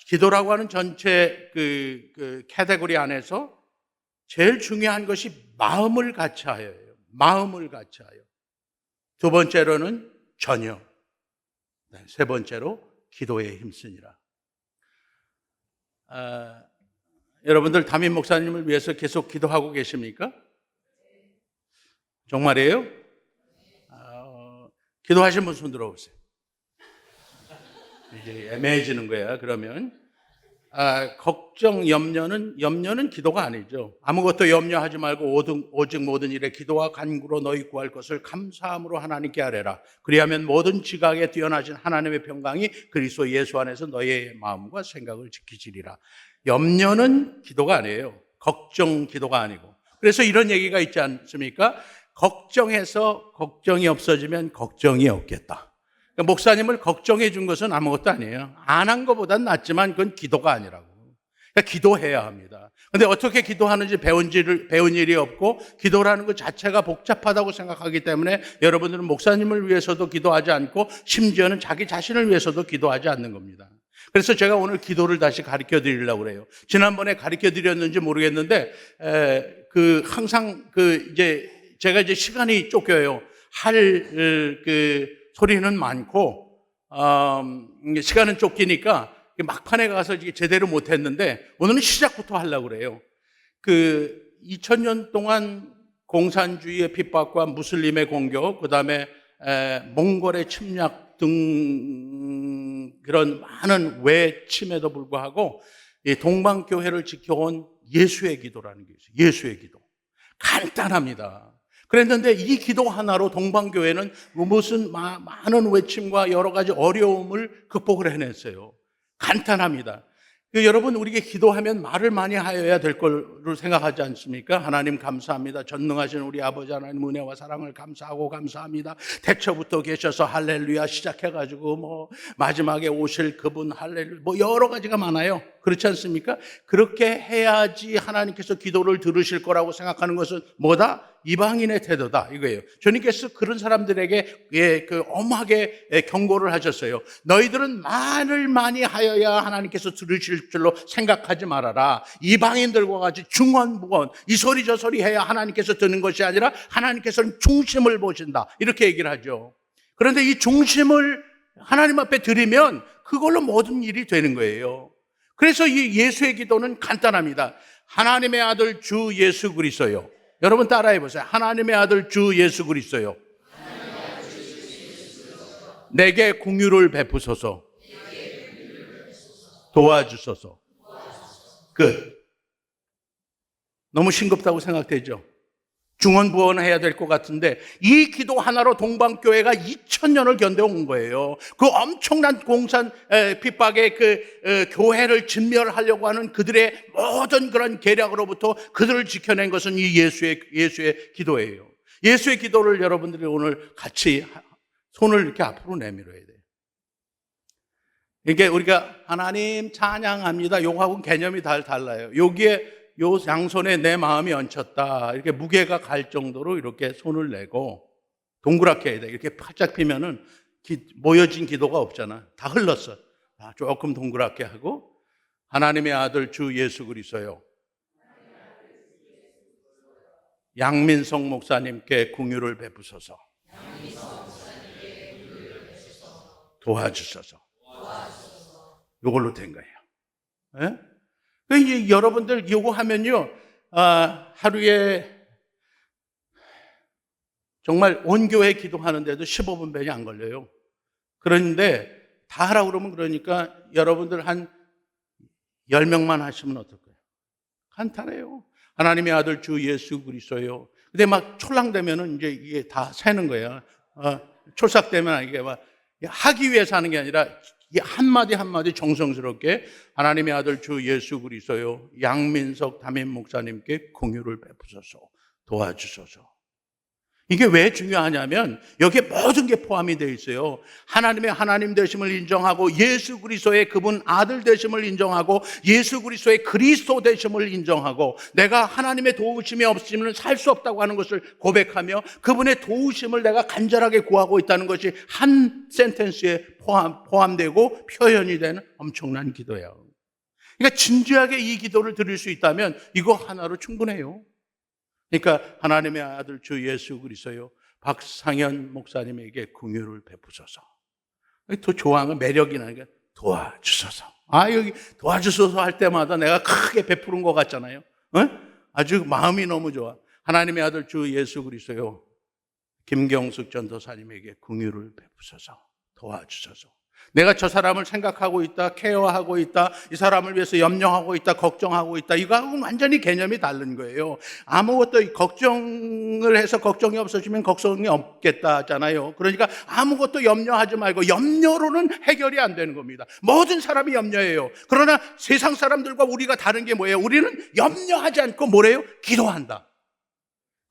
기도라고 하는 전체 그 캐테고리 안에서 제일 중요한 것이 마음을 같이 하여예요. 마음을 같이 하여. 두 번째로는 전혀. 세 번째로 기도에 힘쓰니라. 여러분들 담임 목사님을 위해서 계속 기도하고 계십니까? 정말이에요? 기도하신 분 손 들어보세요. 이제 애매해지는 거야. 그러면 걱정, 염려는 기도가 아니죠. 아무것도 염려하지 말고 오직 모든 일에 기도와 간구로 너희 구할 것을 감사함으로 하나님께 아뢰라. 그리하면 모든 지각에 뛰어나신 하나님의 평강이 그리스도 예수 안에서 너희의 마음과 생각을 지키시리라. 염려는 기도가 아니에요. 걱정 기도가 아니고. 그래서 이런 얘기가 있지 않습니까? 걱정해서 걱정이 없어지면 걱정이 없겠다. 그러니까 목사님을 걱정해 준 것은 아무것도 아니에요. 안 한 것보단 낫지만 그건 기도가 아니라고. 그러니까 기도해야 합니다. 그런데 어떻게 기도하는지 배운 일이 없고 기도라는 것 자체가 복잡하다고 생각하기 때문에 여러분들은 목사님을 위해서도 기도하지 않고 심지어는 자기 자신을 위해서도 기도하지 않는 겁니다. 그래서 제가 오늘 기도를 다시 가르쳐 드리려고 그래요. 지난번에 가르쳐 드렸는지 모르겠는데 항상 이제 제가 이제 시간이 쫓겨요. 소리는 많고 시간은 쫓기니까 막판에 가서 제대로 못했는데 오늘은 시작부터 하려고 그래요. 2000년 동안 공산주의의 핍박과 무슬림의 공격, 그다음에 몽골의 침략 등 그런 많은 외침에도 불구하고 이 동방교회를 지켜온 예수의 기도라는 게 있어요. 예수의 기도. 간단합니다. 그랬는데 이 기도 하나로 동방교회는 무슨 많은 외침과 여러 가지 어려움을 극복을 해냈어요. 간단합니다. 여러분, 우리에게 기도하면 말을 많이 하여야 될 걸로 생각하지 않습니까? 하나님 감사합니다. 전능하신 우리 아버지 하나님 은혜와 사랑을 감사합니다. 태초부터 계셔서 할렐루야 시작해가지고 마지막에 오실 그분 할렐루야 여러 가지가 많아요. 그렇지 않습니까? 그렇게 해야지 하나님께서 기도를 들으실 거라고 생각하는 것은 뭐다? 이방인의 태도다 이거예요. 주님께서 그런 사람들에게 엄하게 경고를 하셨어요. 너희들은 말을 많이 하여야 하나님께서 들으실 줄로 생각하지 말아라. 이방인들과 같이 중언부언 이 소리 저 소리 해야 하나님께서 듣는 것이 아니라 하나님께서는 중심을 보신다 이렇게 얘기를 하죠. 그런데 이 중심을 하나님 앞에 드리면 그걸로 모든 일이 되는 거예요. 그래서 이 예수의 기도는 간단합니다. 하나님의 아들 주 예수 그리스도요. 여러분 따라해 보세요. 하나님의 아들 주 예수 그리스도요. 내게 긍휼을 베푸소서. 도와주소서. 끝. 너무 싱겁다고 생각되죠? 중언부언해야 될 것 같은데 이 기도 하나로 동방교회가 2000년을 견뎌온 거예요. 그 엄청난 공산 핍박의 교회를 진멸하려고 하는 그들의 모든 그런 계략으로부터 그들을 지켜낸 것은 이 예수의 기도예요. 예수의 기도를 여러분들이 오늘 같이 손을 이렇게 앞으로 내밀어야 돼요. 이게 우리가 하나님 찬양합니다. 요거하고는 개념이 달라요. 여기에 요 양손에 내 마음이 얹혔다. 이렇게 무게가 갈 정도로 이렇게 손을 내고 동그랗게 해야 돼. 이렇게 활짝 피면은 모여진 기도가 없잖아. 다 흘렀어. 조금 동그랗게 하고 하나님의 아들 주 예수 그리스도요. 양민석 목사님께 긍휼을 베푸소서. 도와주소서. 이걸로 된 거예요. 네? 이제 여러분들 이거 하면요, 하루에 정말 온 교회 기도하는데도 15분밖에 안 걸려요. 그런데 다 하라고 그러면 그러니까 여러분들 한 10명만 하시면 어떨까요? 간단해요. 하나님의 아들 주 예수 그리스도요. 근데 막 촐랑대면은 이제 이게 다 새는 거예요. 촐싹대면 이게 막 하기 위해서 하는 게 아니라 한마디 한마디 정성스럽게 하나님의 아들 주 예수 그리스도요. 양민석 담임 목사님께 긍휼을 베푸소서. 도와주소서. 이게 왜 중요하냐면 여기에 모든 게 포함이 되어 있어요. 하나님의 하나님 되심을 인정하고 예수 그리스도의 그분 아들 되심을 인정하고 예수 그리스도의 그리스도 되심을 인정하고 내가 하나님의 도우심이 없으면 살 수 없다고 하는 것을 고백하며 그분의 도우심을 내가 간절하게 구하고 있다는 것이 한 센텐스에 포함되고 표현이 되는 엄청난 기도예요. 그러니까 진지하게 이 기도를 드릴 수 있다면 이거 하나로 충분해요. 그러니까 하나님의 아들 주 예수 그리스도요 박상현 목사님에게 긍휼을 베푸소서. 더 좋아하는 매력이 나는 게 도와주소서. 여기 도와주소서 할 때마다 내가 크게 베푸는 것 같잖아요. 아주 마음이 너무 좋아. 하나님의 아들 주 예수 그리스도요 김경숙 전도사님에게 긍휼을 베푸소서. 도와주소서. 내가 저 사람을 생각하고 있다, 케어하고 있다, 이 사람을 위해서 염려하고 있다, 걱정하고 있다. 이거하고는 완전히 개념이 다른 거예요. 아무것도 걱정을 해서 걱정이 없어지면 걱정이 없겠다잖아요. 그러니까 아무것도 염려하지 말고 염려로는 해결이 안 되는 겁니다. 모든 사람이 염려해요. 그러나 세상 사람들과 우리가 다른 게 뭐예요? 우리는 염려하지 않고 뭐래요? 기도한다.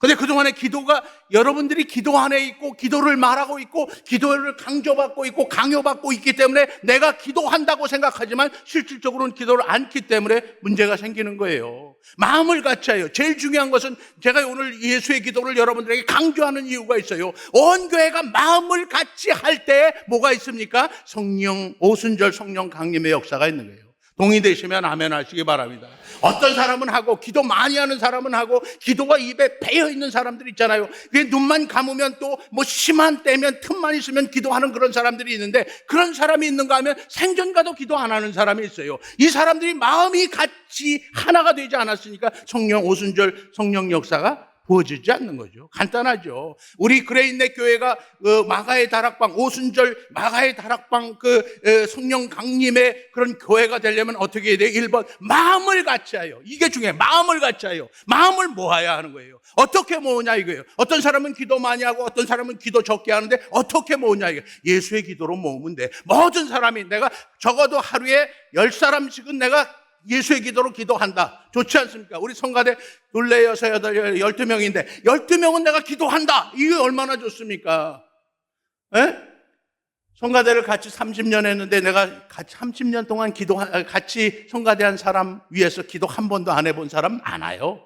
근데 그동안에 기도가 여러분들이 기도 안에 있고 기도를 말하고 있고 기도를 강조받고 있고 강요받고 있기 때문에 내가 기도한다고 생각하지만 실질적으로는 기도를 않기 때문에 문제가 생기는 거예요. 마음을 같이 해요. 제일 중요한 것은 제가 오늘 예수의 기도를 여러분들에게 강조하는 이유가 있어요. 온 교회가 마음을 같이 할 때 뭐가 있습니까? 성령 오순절 성령 강림의 역사가 있는 거예요. 동의되시면 아멘 하시기 바랍니다. 어떤 사람은 하고 기도 많이 하는 사람은 하고 기도가 입에 배어 있는 사람들 있잖아요. 그게 눈만 감으면 또 뭐 심한 때면 틈만 있으면 기도하는 그런 사람들이 있는데 그런 사람이 있는가 하면 생전가도 기도 안 하는 사람이 있어요. 이 사람들이 마음이 같이 하나가 되지 않았으니까 성령 오순절 성령 역사가 부어지지 않는 거죠. 간단하죠. 우리 그레인넷 교회가 마가의 다락방 오순절 마가의 다락방 성령 강림의 그런 교회가 되려면 어떻게 해야 돼요? 1번 마음을 같이 해요. 이게 중요해요. 마음을 같이 해요. 마음을 모아야 하는 거예요. 어떻게 모으냐 이거예요. 어떤 사람은 기도 많이 하고 어떤 사람은 기도 적게 하는데 어떻게 모으냐 이거예요. 예수의 기도로 모으면 돼. 모든 사람이 내가 적어도 하루에 10사람씩은 내가 예수의 기도로 기도한다. 좋지 않습니까? 우리 성가대 둘레 여섯 여덟 12명인데 12명은 내가 기도한다. 이게 얼마나 좋습니까? 에? 성가대를 같이 30년 했는데 내가 같이 30년 동안 같이 성가대한 사람 위해서 기도 한 번도 안 해본 사람 많아요.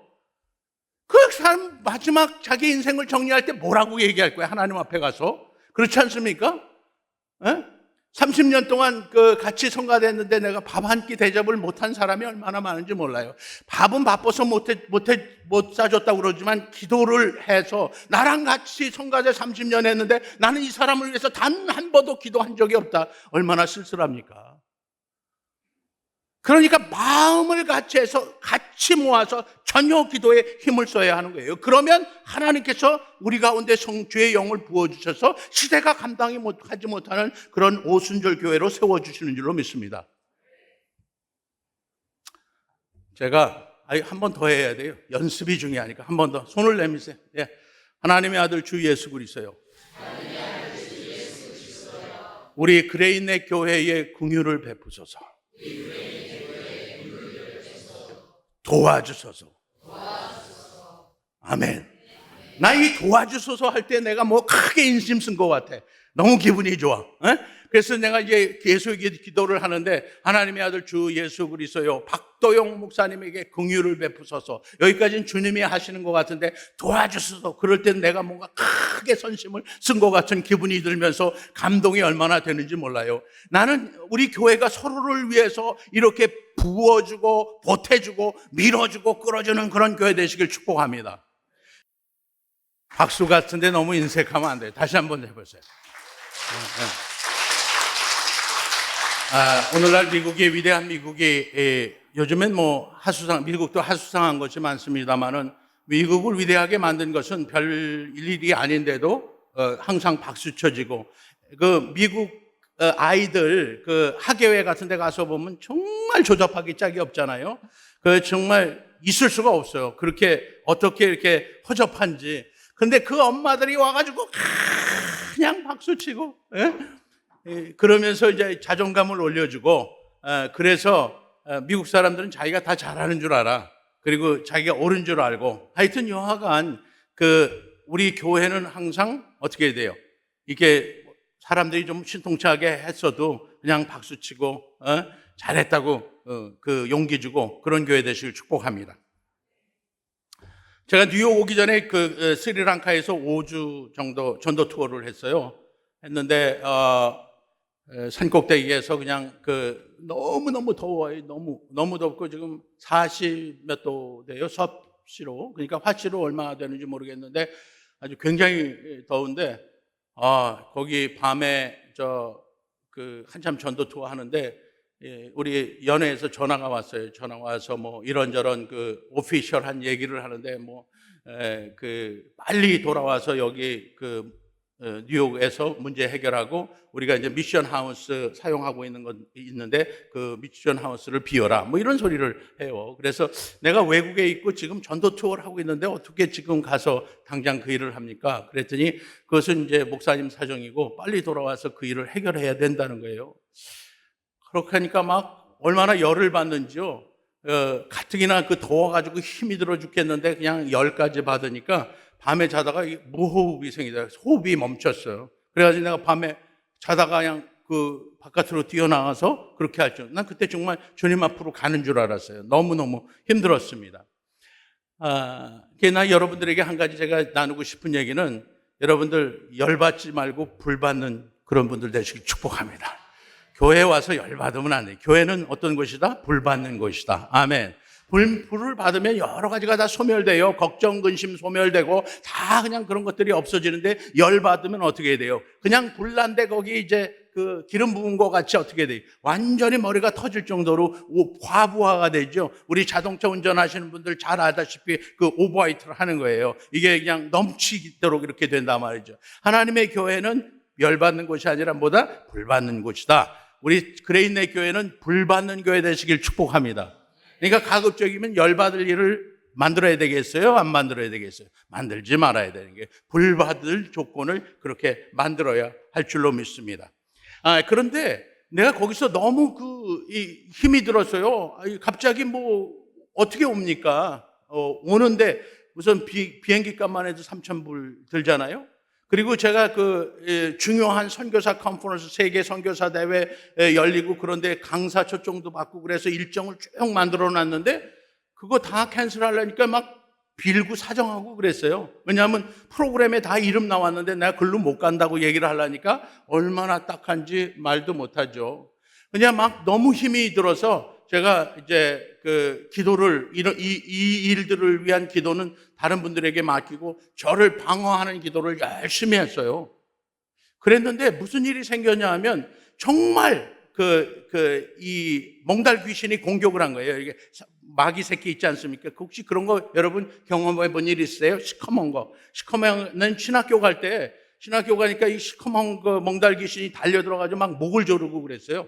그 사람 마지막 자기 인생을 정리할 때 뭐라고 얘기할 거야? 하나님 앞에 가서. 그렇지 않습니까? 에? 30년 동안 같이 성가됐는데 내가 밥 한 끼 대접을 못한 사람이 얼마나 많은지 몰라요. 밥은 바빠서 못 사줬다고 그러지만 기도를 해서 나랑 같이 성가대 30년 했는데 나는 이 사람을 위해서 단 한 번도 기도한 적이 없다. 얼마나 쓸쓸합니까? 그러니까 마음을 같이 해서 같이 모아서 전혀 기도에 힘을 써야 하는 거예요. 그러면 하나님께서 우리 가운데 주의 영을 부어주셔서 시대가 하지 못하는 그런 오순절 교회로 세워주시는 줄로 믿습니다. 제가 한 번 더 해야 돼요. 연습이 중요하니까 한 번 더 손을 내미세요. 예. 하나님의 아들 주 예수 그리스도요. 우리 그레인넷 교회에 긍휼을 베푸소서. 도와주소서. 아멘. 나 이 도와주소서 할 때 내가 뭐 크게 인심 쓴 것 같아. 너무 기분이 좋아. 에? 그래서 내가 이제 예수의 기도를 하는데 하나님의 아들 주 예수 그리스도요 박도영 목사님에게 긍휼을 베푸소서. 여기까지는 주님이 하시는 것 같은데 도와주소서. 그럴 땐 내가 뭔가 크게 선심을 쓴 것 같은 기분이 들면서 감동이 얼마나 되는지 몰라요. 나는 우리 교회가 서로를 위해서 이렇게 부어주고 보태주고 밀어주고 끌어주는 그런 교회 되시길 축복합니다. 박수 같은데 너무 인색하면 안 돼요. 다시 한번 해보세요. 오늘날 위대한 미국이 요즘엔 미국도 하수상한 것이 많습니다만은 미국을 위대하게 만든 것은 별 일이 아닌데도 항상 박수 쳐지고 미국 아이들 학예회 같은 데 가서 보면 정말 조잡하기 짝이 없잖아요. 정말 있을 수가 없어요. 그렇게 어떻게 이렇게 허접한지. 근데 그 엄마들이 와가지고 그냥 박수치고 그러면서 이제 자존감을 올려주고 그래서 미국 사람들은 자기가 다 잘하는 줄 알아. 그리고 자기가 옳은 줄 알고 하여튼 여하간 우리 교회는 항상 어떻게 돼요? 이게 사람들이 좀 신통치하게 했어도 그냥 박수치고 잘했다고 그 용기 주고 그런 교회 되시길 축복합니다. 제가 뉴욕 오기 전에 그 스리랑카에서 5주 정도 전도 투어를 했는데 산꼭대기에서 그냥 그 너무 더워요. 너무 덥고 지금 40 몇 도 돼요. 섭씨로. 그러니까 화씨로 얼마나 되는지 모르겠는데 아주 굉장히 더운데 거기 밤에 그 한참 전도 투어 하는데 우리 연회에서 전화가 왔어요. 전화 와서 뭐 이런저런 그 오피셜한 얘기를 하는데 그 빨리 돌아와서 여기 그 뉴욕에서 문제 해결하고 우리가 이제 미션 하우스 사용하고 있는 건 있는데 그 미션 하우스를 비워라 뭐 이런 소리를 해요. 그래서 내가 외국에 있고 지금 전도 투어를 하고 있는데 어떻게 지금 가서 당장 그 일을 합니까? 그랬더니 그것은 이제 목사님 사정이고 빨리 돌아와서 그 일을 해결해야 된다는 거예요. 그렇게 하니까 막 얼마나 열을 받는지요. 가뜩이나 그 더워가지고 힘이 들어 죽겠는데 그냥 열까지 받으니까 밤에 자다가 무호흡이 생기다. 호흡이 멈췄어요. 그래가지고 내가 밤에 자다가 그냥 그 바깥으로 뛰어나가서 그렇게 할 줄. 난 그때 정말 주님 앞으로 가는 줄 알았어요. 너무너무 힘들었습니다. 그러나 여러분들에게 한 가지 제가 나누고 싶은 얘기는 여러분들 열받지 말고 불받는 그런 분들 되시길 축복합니다. 교회에 와서 열받으면 안 돼요. 교회는 어떤 곳이다? 불받는 곳이다. 아멘. 불을 받으면 여러 가지가 다 소멸돼요. 걱정, 근심 소멸되고 다 그냥 그런 것들이 없어지는데 열받으면 어떻게 돼요? 그냥 불난데 거기 이제 그 기름 부은 것 같이 어떻게 돼요? 완전히 머리가 터질 정도로 과부하가 되죠. 우리 자동차 운전하시는 분들 잘 알다시피 그 오버하이트를 하는 거예요. 이게 그냥 넘치도록 이렇게 된단 말이죠. 하나님의 교회는 열받는 곳이 아니라 뭐다? 불받는 곳이다. 우리 그레인네 교회는 불받는 교회 되시길 축복합니다. 그러니까 가급적이면 열받을 일을 만들어야 되겠어요? 안 만들어야 되겠어요? 만들지 말아야 되는 게 불받을 조건을 그렇게 만들어야 할 줄로 믿습니다. 그런데 내가 거기서 너무 힘이 들었어요. 갑자기 뭐 어떻게 옵니까? 오는데 우선 비행기 값만 해도 3,000불 들잖아요. 그리고 제가 그 중요한 선교사 컨퍼런스 세계 선교사 대회 열리고 그런데 강사 초청도 받고 그래서 일정을 쭉 만들어 놨는데 그거 다 캔슬하려니까 막 빌고 사정하고 그랬어요. 왜냐하면 프로그램에 다 이름 나왔는데 내가 글로 못 간다고 얘기를 하려니까 얼마나 딱한지 말도 못하죠. 그냥 막 너무 힘이 들어서 제가 이제 그 기도를 이 일들을 위한 기도는 다른 분들에게 맡기고 저를 방어하는 기도를 열심히 했어요. 그랬는데 무슨 일이 생겼냐 하면 정말 이 몽달 귀신이 공격을 한 거예요. 이게 마귀 새끼 있지 않습니까? 혹시 그런 거 여러분 경험해 본 일 있어요? 시커먼 거. 시커먼은 신학교 갈 때 신학교 가니까 이 시커먼 그 몽달 귀신이 달려 들어가지고 막 목을 조르고 그랬어요.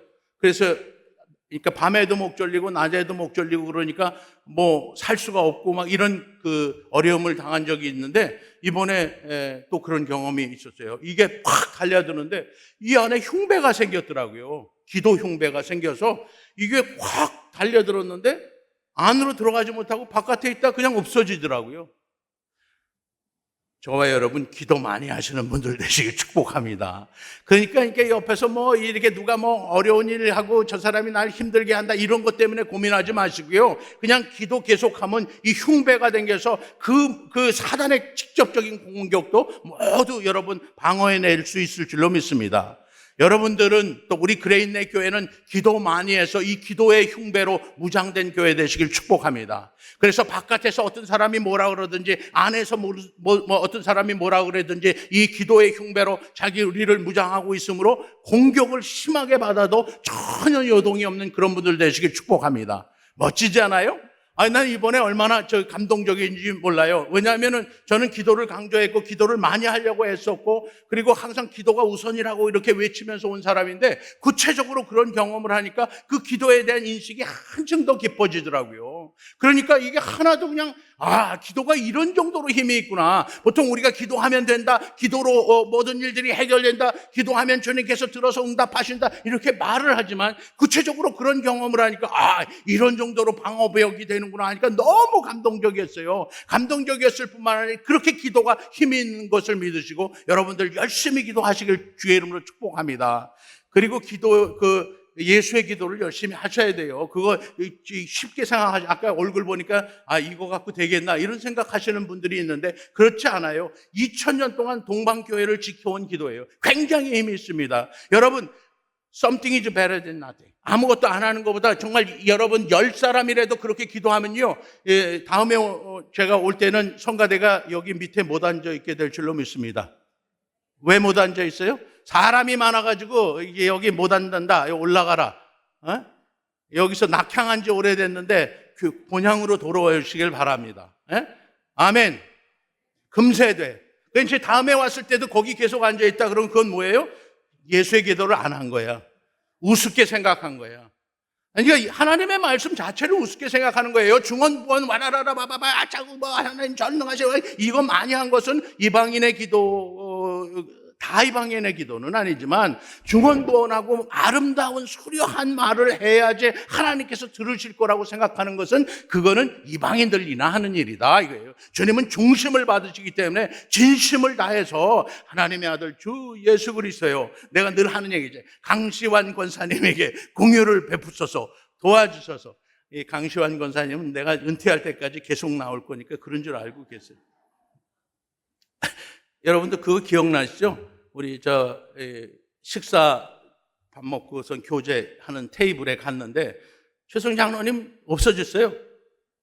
그러니까 밤에도 목 졸리고 낮에도 목 졸리고 그러니까 뭐 살 수가 없고 막 이런 그 어려움을 당한 적이 있는데 이번에 또 그런 경험이 있었어요. 이게 팍 달려드는데 이 안에 흉배가 생겼더라고요. 기도 흉배가 생겨서 이게 확 달려들었는데 안으로 들어가지 못하고 바깥에 있다 그냥 없어지더라고요. 저와 여러분 기도 많이 하시는 분들 되시길 축복합니다. 그러니까 이렇게 옆에서 뭐 이렇게 누가 뭐 어려운 일을 하고 저 사람이 날 힘들게 한다 이런 것 때문에 고민하지 마시고요. 그냥 기도 계속하면 이 흉배가 생겨서 그 사단의 직접적인 공격도 모두 여러분 방어해낼 수 있을 줄로 믿습니다. 여러분들은 또 우리 그레인네 교회는 기도 많이 해서 이 기도의 흉배로 무장된 교회 되시길 축복합니다. 그래서 바깥에서 어떤 사람이 뭐라 그러든지 안에서 어떤 사람이 뭐라 그러든지 이 기도의 흉배로 자기 우리를 무장하고 있으므로 공격을 심하게 받아도 전혀 요동이 없는 그런 분들 되시길 축복합니다. 멋지지 않아요? 난 이번에 얼마나 감동적인지 몰라요. 왜냐하면은 저는 기도를 강조했고 기도를 많이 하려고 했었고 그리고 항상 기도가 우선이라고 이렇게 외치면서 온 사람인데 구체적으로 그런 경험을 하니까 그 기도에 대한 인식이 한층 더 깊어지더라고요. 거예요. 그러니까 이게 하나도 그냥 기도가 이런 정도로 힘이 있구나. 보통 우리가 기도하면 된다, 기도로 모든 일들이 해결된다, 기도하면 주님께서 들어서 응답하신다, 이렇게 말을 하지만 구체적으로 그런 경험을 하니까 이런 정도로 방어벽이 되는구나 하니까 너무 감동적이었어요. 감동적이었을 뿐만 아니라 그렇게 기도가 힘이 있는 것을 믿으시고 여러분들 열심히 기도하시길 주의 이름으로 축복합니다. 그리고 예수의 기도를 열심히 하셔야 돼요. 그거 쉽게 생각하지. 아까 얼굴 보니까 이거 갖고 되겠나 이런 생각하시는 분들이 있는데 그렇지 않아요. 2000년 동안 동방교회를 지켜온 기도예요. 굉장히 힘이 있습니다. 여러분, something is better than nothing. 아무것도 안 하는 것보다 정말 여러분 10사람이라도 그렇게 기도하면요, 다음에 제가 올 때는 성가대가 여기 밑에 못 앉아 있게 될 줄로 믿습니다. 왜 못 앉아 있어요? 사람이 많아가지고 이게 여기 못 앉는다. 올라가라. 여기서 낙향한 지 오래됐는데 그 본향으로 돌아오시길 바랍니다. 아멘. 금세돼. 그러니까 다음에 왔을 때도 거기 계속 앉아 있다 그러면 그건 뭐예요? 예수의 기도를 안 한 거야. 우습게 생각한 거야. 그러니까 하나님의 말씀 자체를 우습게 생각하는 거예요. 중언부언 와라라라 바바바 자꾸 하나님 전능하셔. 이거 많이 한 것은 이방인의 기도, 다 이방인의 기도는 아니지만 중언부언하고 아름다운 수려한 말을 해야지 하나님께서 들으실 거라고 생각하는 것은 그거는 이방인들이나 하는 일이다 이거예요. 주님은 중심을 받으시기 때문에 진심을 다해서 하나님의 아들 주 예수 그리스도요, 내가 늘 하는 얘기죠. 강시환 권사님에게 공유를 베푸소서, 도와주셔서. 이 강시환 권사님은 내가 은퇴할 때까지 계속 나올 거니까 그런 줄 알고 계세요. 여러분도 그거 기억나시죠? 우리 식사 밥 먹고선 교제하는 테이블에 갔는데 최성 장로님 없어졌어요.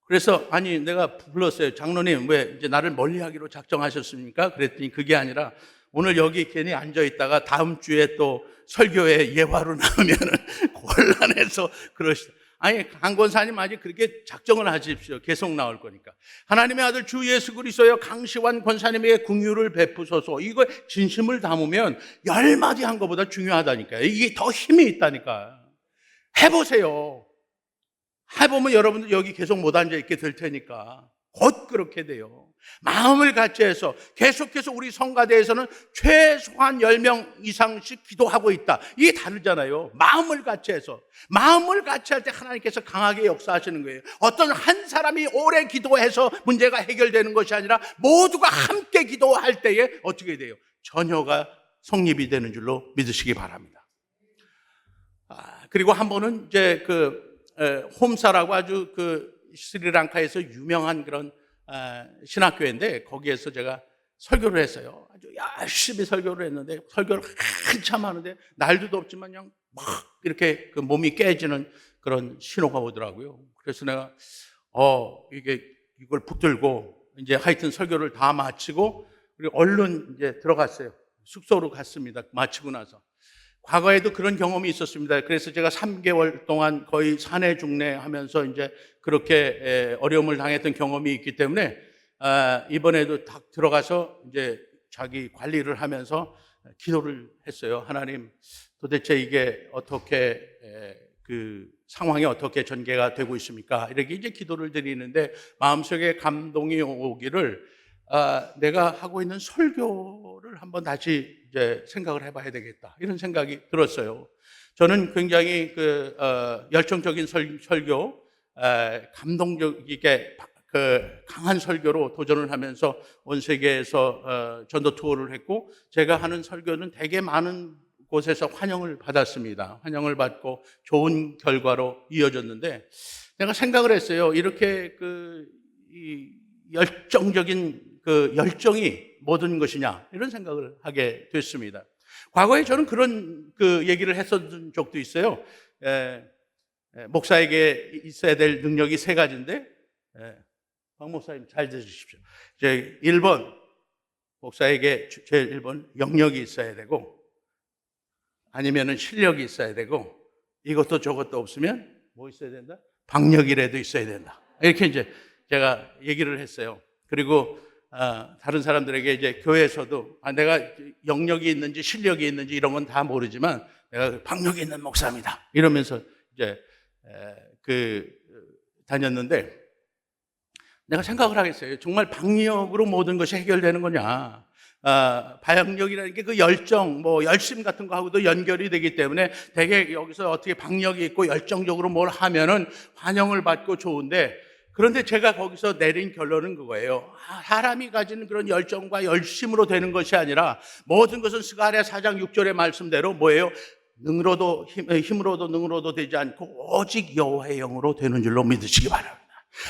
그래서 내가 불렀어요. 장로님 왜 이제 나를 멀리하기로 작정하셨습니까? 그랬더니 그게 아니라 오늘 여기 괜히 앉아 있다가 다음 주에 또 설교에 예화로 나오면은 곤란해서 그러시다. 강 권사님 아직 그렇게 작정을 하십시오. 계속 나올 거니까. 하나님의 아들 주 예수 그리스도여 강시환 권사님에게 긍휼을 베푸소서. 이거 진심을 담으면 10마디 한 것보다 중요하다니까요. 이게 더 힘이 있다니까. 해보세요. 해보면 여러분들 여기 계속 못 앉아 있게 될 테니까. 곧 그렇게 돼요. 마음을 같이 해서 계속해서 우리 성가대에서는 최소한 10명 이상씩 기도하고 있다. 이게 다르잖아요. 마음을 같이 해서. 마음을 같이 할 때 하나님께서 강하게 역사하시는 거예요. 어떤 한 사람이 오래 기도해서 문제가 해결되는 것이 아니라 모두가 함께 기도할 때에 어떻게 돼요? 전혀가 성립이 되는 줄로 믿으시기 바랍니다. 그리고 한 번은 이제 홈사라고 아주 스리랑카에서 유명한 그런 신학교인데 거기에서 제가 설교를 했어요. 아주 열심히 설교를 했는데 설교를 한참 하는데 날도 덥지만 그냥 막 이렇게 몸이 깨지는 그런 신호가 오더라고요. 그래서 내가 이걸 붙들고 이제 하여튼 설교를 다 마치고 그리고 얼른 이제 들어갔어요. 숙소로 갔습니다. 마치고 나서. 과거에도 그런 경험이 있었습니다. 그래서 제가 3개월 동안 거의 산해 중내 하면서 이제 그렇게 어려움을 당했던 경험이 있기 때문에 이번에도 딱 들어가서 이제 자기 관리를 하면서 기도를 했어요. 하나님, 도대체 이게 어떻게 상황이 어떻게 전개가 되고 있습니까? 이렇게 이제 기도를 드리는데 마음속에 감동이 오기를 내가 하고 있는 설교를 한번 다시 이제 생각을 해봐야 되겠다. 이런 생각이 들었어요. 저는 굉장히 열정적인 설교, 감동적이게 강한 설교로 도전을 하면서 온 세계에서 전도 투어를 했고 제가 하는 설교는 되게 많은 곳에서 환영을 받았습니다. 환영을 받고 좋은 결과로 이어졌는데 내가 생각을 했어요. 이렇게 열정적인 열정이 모든 것이냐 이런 생각을 하게 됐습니다. 과거에 저는 그런 얘기를 했었던 적도 있어요. 목사에게 있어야 될 능력이 3가지인데 박 목사님 잘 들으십시오. 1번 목사에게 제일 1번 영역이 있어야 되고 아니면은 실력이 있어야 되고 이것도 저것도 없으면 뭐 있어야 된다? 박력이라도 있어야 된다. 이렇게 이제 제가 얘기를 했어요. 그리고 다른 사람들에게 이제 교회에서도 내가 영역이 있는지 실력이 있는지 이런 건 다 모르지만 내가 박력이 있는 목사입니다. 이러면서 이제 다녔는데 내가 생각을 하겠어요. 정말 방역으로 모든 것이 해결되는 거냐? 방역이라는 게 그 열정, 열심 같은 거하고도 연결이 되기 때문에 되게 여기서 어떻게 방역이 있고 열정적으로 뭘 하면은 환영을 받고 좋은데, 그런데 제가 거기서 내린 결론은 그거예요. 사람이 가지는 그런 열정과 열심으로 되는 것이 아니라 모든 것은 스가랴 4장 6절의 말씀대로 뭐예요? 힘으로도 능으로도 되지 않고 오직 여호와의 영으로 되는 줄로 믿으시기 바랍니다.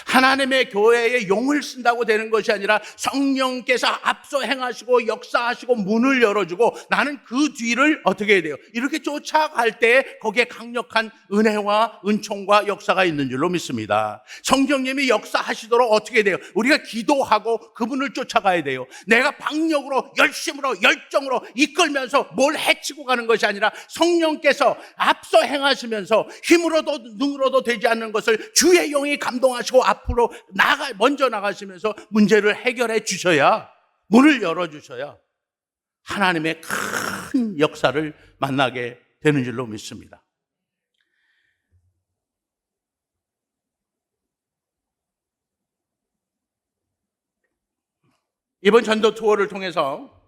하나님의 교회에 용을 쓴다고 되는 것이 아니라 성령께서 앞서 행하시고 역사하시고 문을 열어주고 나는 그 뒤를 어떻게 해야 돼요? 이렇게 쫓아갈 때 거기에 강력한 은혜와 은총과 역사가 있는 줄로 믿습니다. 성령님이 역사하시도록 어떻게 해야 돼요? 우리가 기도하고 그분을 쫓아가야 돼요. 내가 방력으로 열심으로 열정으로 이끌면서 뭘 해치고 가는 것이 아니라 성령께서 앞서 행하시면서 힘으로도 능으로도 되지 않는 것을 주의 영이 감동하시고 앞으로 먼저 나가시면서 문제를 해결해 주셔야, 문을 열어주셔야 하나님의 큰 역사를 만나게 되는 줄로 믿습니다. 이번 전도 투어를 통해서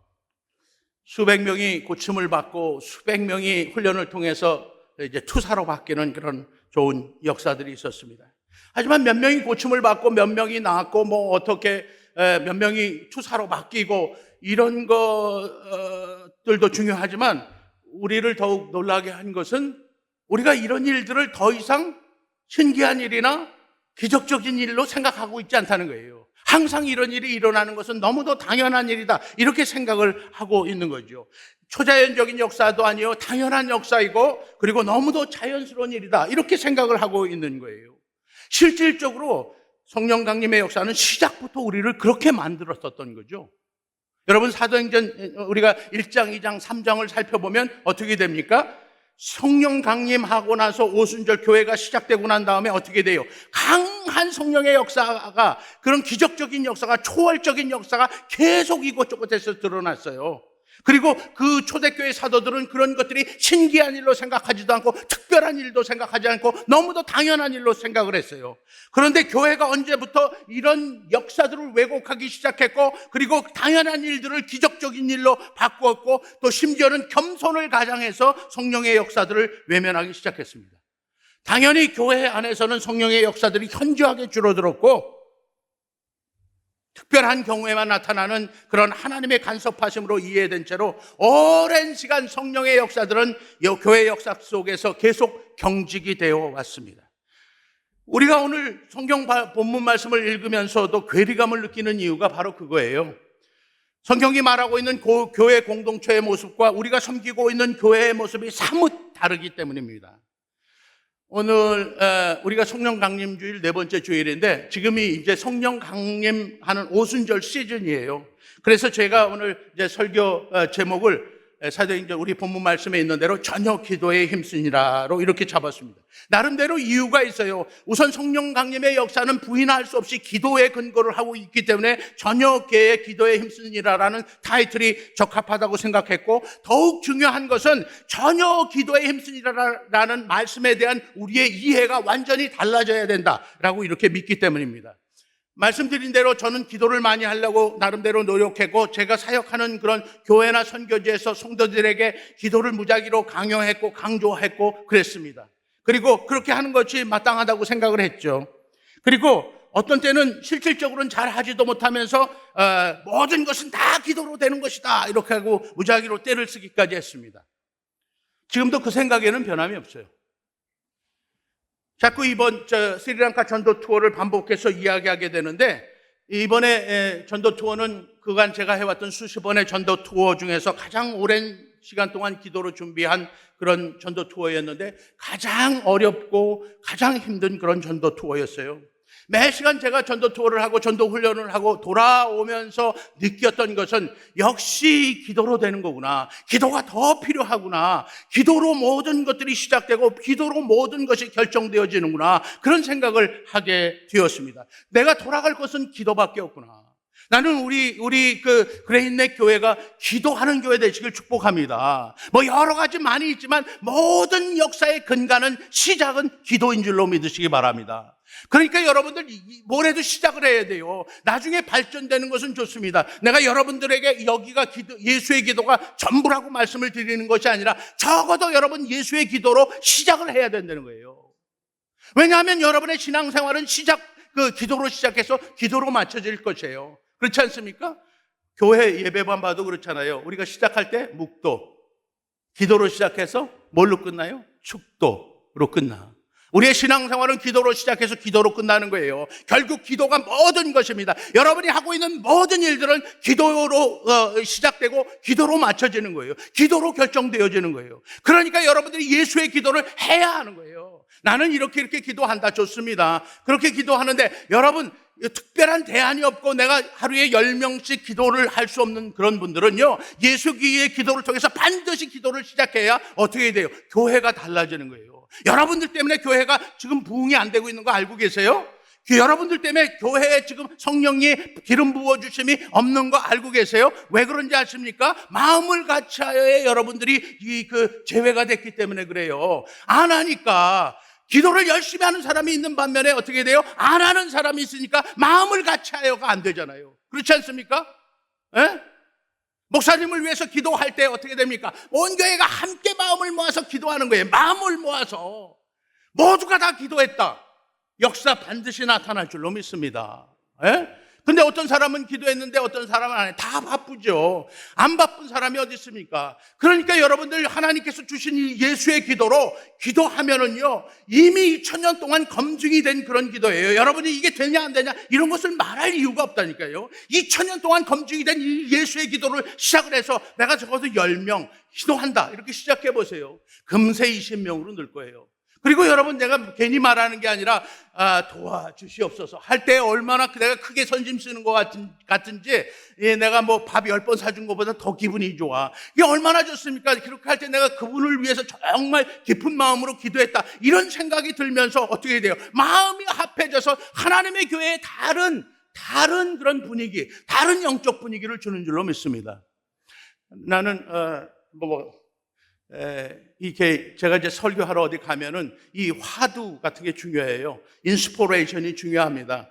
수백 명이 고침을 받고 수백 명이 훈련을 통해서 이제 투사로 바뀌는 그런 좋은 역사들이 있었습니다. 하지만 몇 명이 고침을 받고 몇 명이 나았고 어떻게 몇 명이 투사로 바뀌고 이런 것들도 중요하지만 우리를 더욱 놀라게 한 것은 우리가 이런 일들을 더 이상 신기한 일이나 기적적인 일로 생각하고 있지 않다는 거예요. 항상 이런 일이 일어나는 것은 너무도 당연한 일이다, 이렇게 생각을 하고 있는 거죠. 초자연적인 역사도 아니요, 당연한 역사이고 그리고 너무도 자연스러운 일이다, 이렇게 생각을 하고 있는 거예요. 실질적으로 성령 강림의 역사는 시작부터 우리를 그렇게 만들었었던 거죠. 여러분, 사도행전 우리가 1장, 2장, 3장을 살펴보면 어떻게 됩니까? 성령 강림하고 나서 오순절 교회가 시작되고 난 다음에 어떻게 돼요? 강한 성령의 역사가, 그런 기적적인 역사가, 초월적인 역사가 계속 이곳저곳에서 드러났어요. 그리고 그 초대교회 사도들은 그런 것들이 신기한 일로 생각하지도 않고 특별한 일도 생각하지 않고 너무도 당연한 일로 생각을 했어요. 그런데 교회가 언제부터 이런 역사들을 왜곡하기 시작했고, 그리고 당연한 일들을 기적적인 일로 바꾸었고, 또 심지어는 겸손을 가장해서 성령의 역사들을 외면하기 시작했습니다. 당연히 교회 안에서는 성령의 역사들이 현저하게 줄어들었고, 특별한 경우에만 나타나는 그런 하나님의 간섭하심으로 이해된 채로 오랜 시간 성령의 역사들은 교회 역사 속에서 계속 경직이 되어 왔습니다. 우리가 오늘 성경 본문 말씀을 읽으면서도 괴리감을 느끼는 이유가 바로 그거예요. 성경이 말하고 있는 교회 공동체의 모습과 우리가 섬기고 있는 교회의 모습이 사뭇 다르기 때문입니다. 오늘 우리가 성령 강림 주일 네 번째 주일인데 지금이 이제 성령 강림하는 오순절 시즌이에요. 그래서 제가 오늘 이제 설교 제목을 사도행전 우리 본문 말씀에 있는 대로 저녁 기도에 힘쓰니라로 이렇게 잡았습니다. 나름대로 이유가 있어요. 우선 성령 강림의 역사는 부인할 수 없이 기도에 근거를 하고 있기 때문에 저녁 기도에 힘쓰니라라는 타이틀이 적합하다고 생각했고, 더욱 중요한 것은 저녁 기도에 힘쓰니라라는 말씀에 대한 우리의 이해가 완전히 달라져야 된다라고 이렇게 믿기 때문입니다. 말씀드린 대로 저는 기도를 많이 하려고 나름대로 노력했고, 제가 사역하는 그런 교회나 선교지에서 성도들에게 기도를 무작위로 강요했고 강조했고 그랬습니다. 그리고 그렇게 하는 것이 마땅하다고 생각을 했죠. 그리고 어떤 때는 실질적으로는 잘 하지도 못하면서 모든 것은 다 기도로 되는 것이다 이렇게 하고 무작위로 때를 쓰기까지 했습니다. 지금도 그 생각에는 변함이 없어요. 자꾸 이번 스리랑카 전도 투어를 반복해서 이야기하게 되는데, 이번에 전도 투어는 그간 제가 해왔던 수십 번의 전도 투어 중에서 가장 오랜 시간 동안 기도로 준비한 그런 전도 투어였는데 가장 어렵고 가장 힘든 그런 전도 투어였어요. 매 시간 제가 전도 투어를 하고 전도 훈련을 하고 돌아오면서 느꼈던 것은 역시 기도로 되는 거구나. 기도가 더 필요하구나. 기도로 모든 것들이 시작되고 기도로 모든 것이 결정되어지는구나. 그런 생각을 하게 되었습니다. 내가 돌아갈 것은 기도밖에 없구나. 나는 우리 그레인넷 교회가 기도하는 교회 되시길 축복합니다. 뭐 여러 가지 많이 있지만 모든 역사의 근간은 시작은 기도인 줄로 믿으시기 바랍니다. 그러니까 여러분들 뭘 해도 시작을 해야 돼요. 나중에 발전되는 것은 좋습니다. 내가 여러분들에게 여기가 예수의 기도가 전부라고 말씀을 드리는 것이 아니라 적어도 여러분 예수의 기도로 시작을 해야 된다는 거예요. 왜냐하면 여러분의 신앙생활은 기도로 시작해서 기도로 맞춰질 것이에요. 그렇지 않습니까? 교회 예배만 봐도 그렇잖아요. 우리가 시작할 때 묵도, 기도로 시작해서 뭘로 끝나요? 축도로 끝나. 우리의 신앙생활은 기도로 시작해서 기도로 끝나는 거예요. 결국 기도가 모든 것입니다. 여러분이 하고 있는 모든 일들은 기도로 시작되고 기도로 맞춰지는 거예요. 기도로 결정되어지는 거예요. 그러니까 여러분들이 예수의 기도를 해야 하는 거예요. 나는 이렇게 기도한다. 좋습니다. 그렇게 기도하는데 여러분 특별한 대안이 없고 내가 하루에 10명씩 기도를 할 수 없는 그런 분들은요, 예수기의 기도를 통해서 반드시 기도를 시작해야 어떻게 돼요? 교회가 달라지는 거예요. 여러분들 때문에 교회가 지금 부흥이 안 되고 있는 거 알고 계세요? 여러분들 때문에 교회에 지금 성령이 기름 부어주심이 없는 거 알고 계세요? 왜 그런지 아십니까? 마음을 같이하여 여러분들이 제외가 됐기 때문에 그래요. 안 하니까. 기도를 열심히 하는 사람이 있는 반면에 어떻게 돼요? 안 하는 사람이 있으니까 마음을 같이하여가 안 되잖아요. 그렇지 않습니까? 에? 목사님을 위해서 기도할 때 어떻게 됩니까? 온 교회가 함께 마음을 모아서 기도하는 거예요. 마음을 모아서 모두가 다 기도했다. 역사 반드시 나타날 줄로 믿습니다. 에? 근데 어떤 사람은 기도했는데 어떤 사람은 안 해. 다 바쁘죠. 안 바쁜 사람이 어디 있습니까? 그러니까 여러분들 하나님께서 주신 이 예수의 기도로 기도하면은요, 이미 2000년 동안 검증이 된 그런 기도예요. 여러분이 이게 되냐 안 되냐 이런 것을 말할 이유가 없다니까요. 2000년 동안 검증이 된 이 예수의 기도를 시작을 해서 내가 적어도 10명 기도한다 이렇게 시작해 보세요. 금세 20명으로 늘 거예요. 그리고 여러분 내가 괜히 말하는 게 아니라 도와주시옵소서 할 때 얼마나 내가 크게 선심 쓰는 것 같은지 내가 뭐 밥 10번 사준 것보다 더 기분이 좋아. 이게 얼마나 좋습니까? 그렇게 할 때 내가 그분을 위해서 정말 깊은 마음으로 기도했다 이런 생각이 들면서 어떻게 돼요? 마음이 합해져서 하나님의 교회에 다른 그런 분위기, 다른 영적 분위기를 주는 줄로 믿습니다. 나는 이게 제가 이제 설교하러 어디 가면은 이 화두 같은 게 중요해요. 인스포레이션이 중요합니다.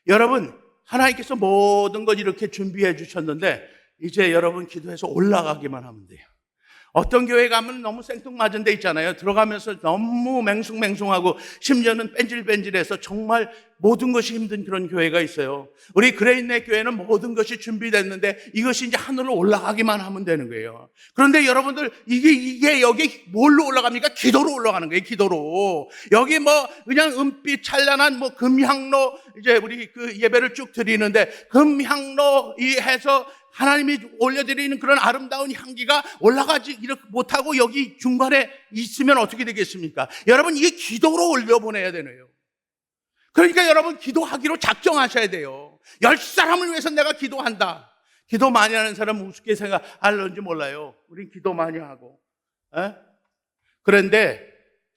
여러분, 하나님께서 모든 걸 이렇게 준비해 주셨는데 이제 여러분 기도해서 올라가기만 하면 돼요. 어떤 교회 가면 너무 생뚱맞은 데 있잖아요. 들어가면서 너무 맹숭맹숭하고 심지어는 뺀질뺀질해서 정말 모든 것이 힘든 그런 교회가 있어요. 우리 그레인넷 교회는 모든 것이 준비됐는데 이것이 이제 하늘로 올라가기만 하면 되는 거예요. 그런데 여러분들 이게 여기 뭘로 올라갑니까? 기도로 올라가는 거예요. 기도로. 여기 뭐 그냥 은빛 찬란한 뭐 금향로 이제 우리 그 예배를 쭉 드리는데 금향로 이 해서 하나님이 올려드리는 그런 아름다운 향기가 올라가지 이렇게 못하고 여기 중간에 있으면 어떻게 되겠습니까? 여러분 이게 기도로 올려보내야 되네요. 그러니까 여러분 기도하기로 작정하셔야 돼요. 10사람을 위해서 내가 기도한다. 기도 많이 하는 사람은 우습게 생각할는지 몰라요. 우린 기도 많이 하고. 그런데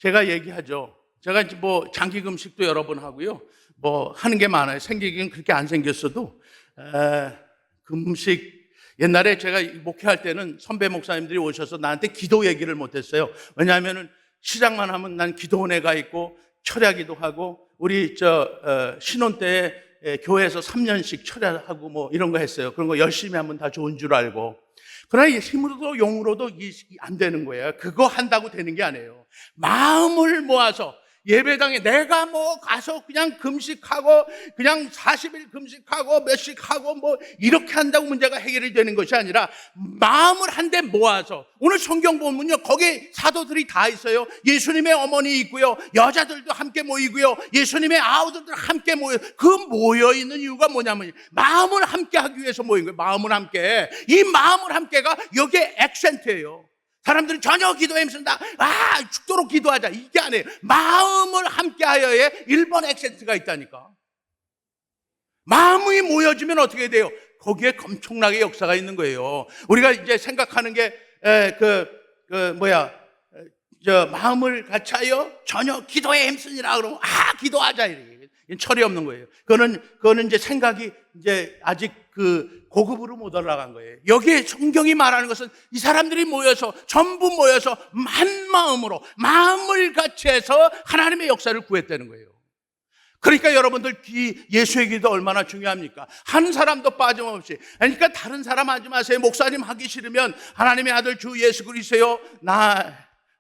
제가 얘기하죠. 제가 이제 뭐 장기 금식도 여러 번 하고요. 뭐 하는 게 많아요. 생기긴 그렇게 안 생겼어도 금식 옛날에 제가 목회할 때는 선배 목사님들이 오셔서 나한테 기도 얘기를 못했어요. 왜냐하면은 시작만 하면 난 기도원에 가 있고 철야기도 하고 우리 신혼 때 교회에서 3년씩 철야하고 뭐 이런 거 했어요. 그런 거 열심히 하면 다 좋은 줄 알고. 그러나 힘으로도 용으로도 안 되는 거예요. 그거 한다고 되는 게 아니에요. 마음을 모아서 예배당에 내가 뭐 가서 그냥 금식하고 그냥 40일 금식하고 몇씩 하고 뭐 이렇게 한다고 문제가 해결이 되는 것이 아니라 마음을 한데 모아서 오늘 성경 보면요 거기에 사도들이 다 있어요. 예수님의 어머니 있고요, 여자들도 함께 모이고요, 예수님의 아우들도 함께 모여. 그 모여 있는 이유가 뭐냐면 마음을 함께 하기 위해서 모인 거예요. 마음을 함께. 이 마음을 함께가 여기에 액센트예요. 사람들은 전혀 기도에 힘쓴다. 죽도록 기도하자. 이게 아니에요. 마음을 함께하여의 1번 액센트가 있다니까. 마음이 모여지면 어떻게 돼요? 거기에 엄청나게 역사가 있는 거예요. 우리가 이제 생각하는 게 마음을 같이하여 전혀 기도에 힘쓰니라 그러면 기도하자 이렇게. 철이 없는 거예요. 그거는 이제 생각이 이제 아직 그 고급으로 못 올라간 거예요. 여기에 성경이 말하는 것은 이 사람들이 모여서 전부 모여서 한 마음으로 마음을 같이 해서 하나님의 역사를 구했다는 거예요. 그러니까 여러분들 예수의 기도 얼마나 중요합니까? 한 사람도 빠짐없이. 그러니까 다른 사람 하지 마세요. 목사님 하기 싫으면 하나님의 아들 주 예수 그리스도여